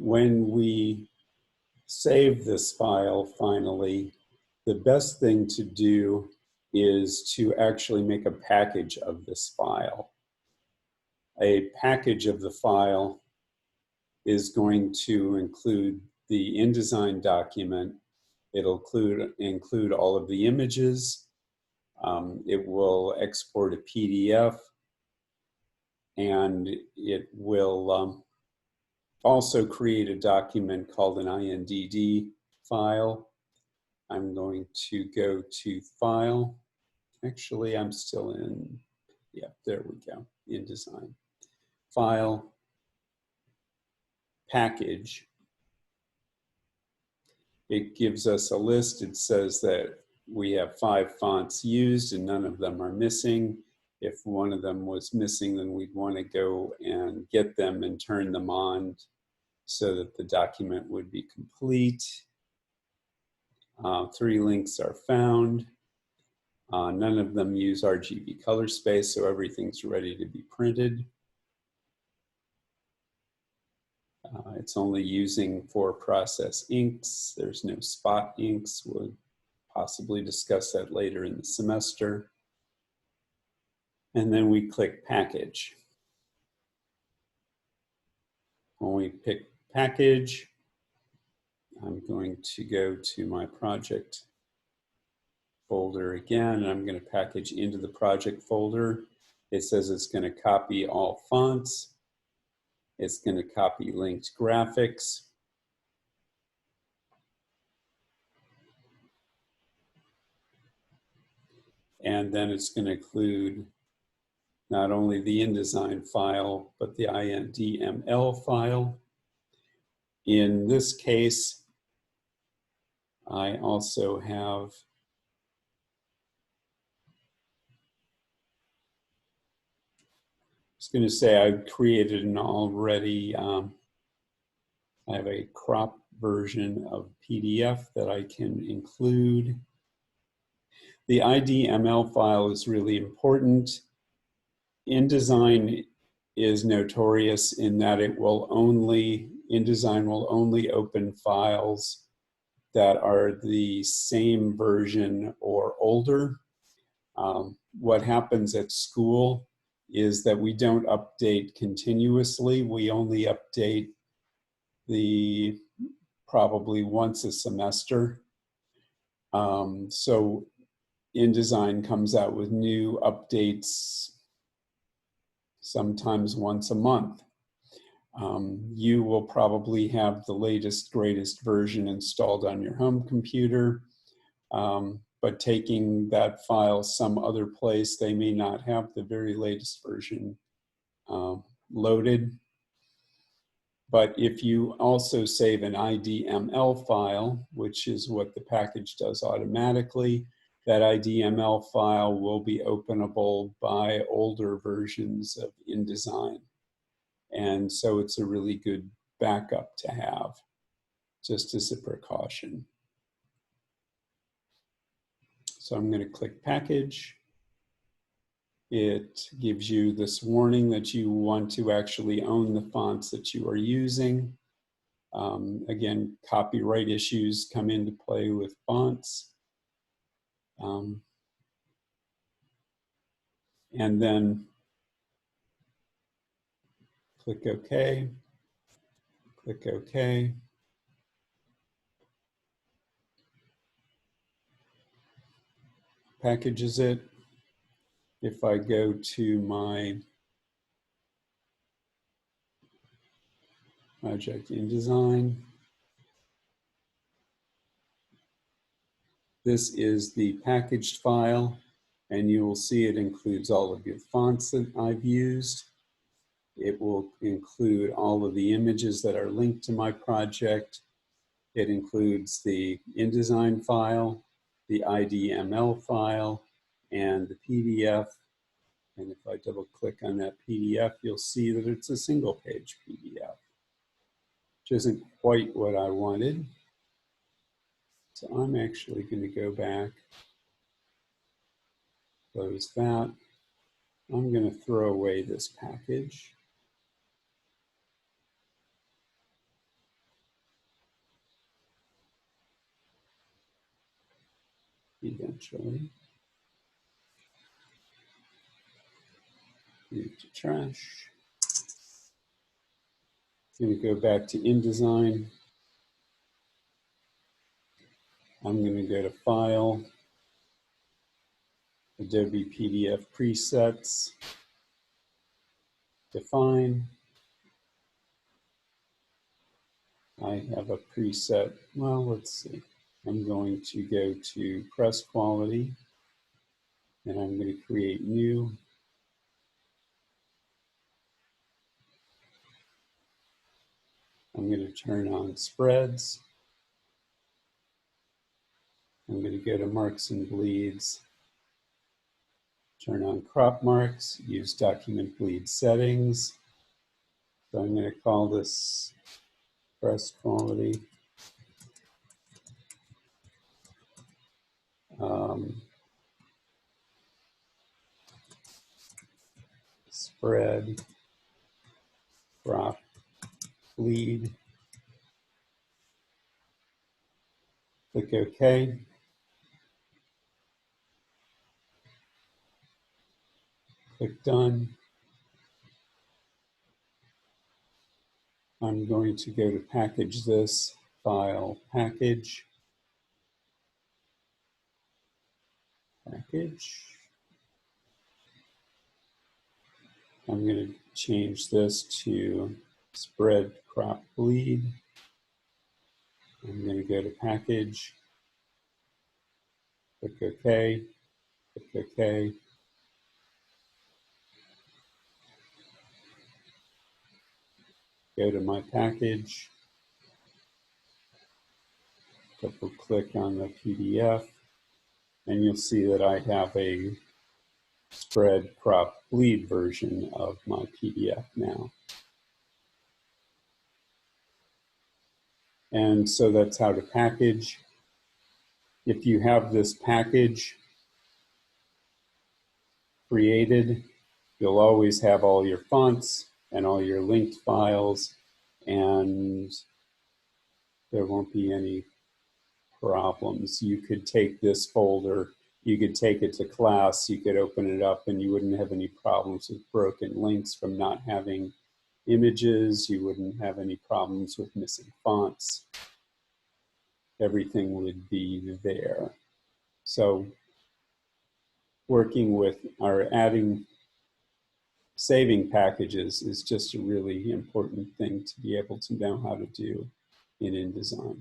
when we save this file finally, the best thing to do is to actually make a package of this file. A package of the file is going to include the InDesign document. It'll include all of the images. It will export a PDF, and it will also create a document called an indd file. I'm going to go to File. Actually, I'm still in, yeah, there we go, InDesign. File, Package. It gives us a list. It says that we have 5 fonts used and none of them are missing. If one of them was missing, then we'd want to go and get them and turn them on so that the document would be complete. 3 links are found. None of them use RGB color space, so everything's ready to be printed. It's only using 4 process inks. There's no spot inks. We'll possibly discuss that later in the semester. And then we click Package. When we pick Package, I'm going to go to my project folder again, and I'm going to package into the project folder. It says it's going to copy all fonts. It's going to copy linked graphics. And then it's going to include not only the InDesign file, but the inddml file. In this case, I also have I was going to say I've created an already, I have a crop version of PDF that I can include. The IDML file is really important. InDesign is notorious in that InDesign will only open files that are the same version or older. What happens at school is that we don't update continuously. We only update probably once a semester. So InDesign comes out with new updates sometimes once a month. You will probably have the latest, greatest version installed on your home computer. But taking that file some other place, they may not have the very latest version loaded. But if you also save an IDML file, which is what the package does automatically, that IDML file will be openable by older versions of InDesign. And so it's a really good backup to have, just as a precaution. So I'm going to click Package. It gives you this warning that you want to actually own the fonts that you are using. Again, copyright issues come into play with fonts. And then click OK, click OK. Packages it. If I go to my project InDesign, this is the packaged file, and you will see it includes all of the fonts that I've used. It will include all of the images that are linked to my project. It includes the InDesign file, the IDML file, and the PDF. And if I double click on that PDF, you'll see that it's a single page PDF, which isn't quite what I wanted. So I'm actually going to go back, close that. I'm going to throw away this package. eventually. Move to trash. I'm going to go back to InDesign. I'm going to go to File, Adobe PDF Presets, Define. I have a preset. Well, let's see. I'm going to go to Press Quality, and I'm going to create new. I'm going to turn on spreads. I'm going to go to marks and bleeds, turn on crop marks, use document bleed settings. So I'm going to call this press quality. Spread, crop, bleed. Click OK. Click Done. I'm going to go to package this, File, Package, Package. I'm going to change this to Spread, Crop, Bleed. I'm going to go to Package, click OK, click OK. Go to my package, double click on the PDF, and you'll see that I have a spread, crop, bleed version of my PDF now. And so that's how to package. If you have this package created, you'll always have all your fonts and all your linked files, and there won't be any problems. You could take this folder, you could take it to class, you could open it up, and you wouldn't have any problems with broken links from not having images. You wouldn't have any problems with missing fonts. Everything would be there. So working with or saving packages is just a really important thing to be able to know how to do in InDesign.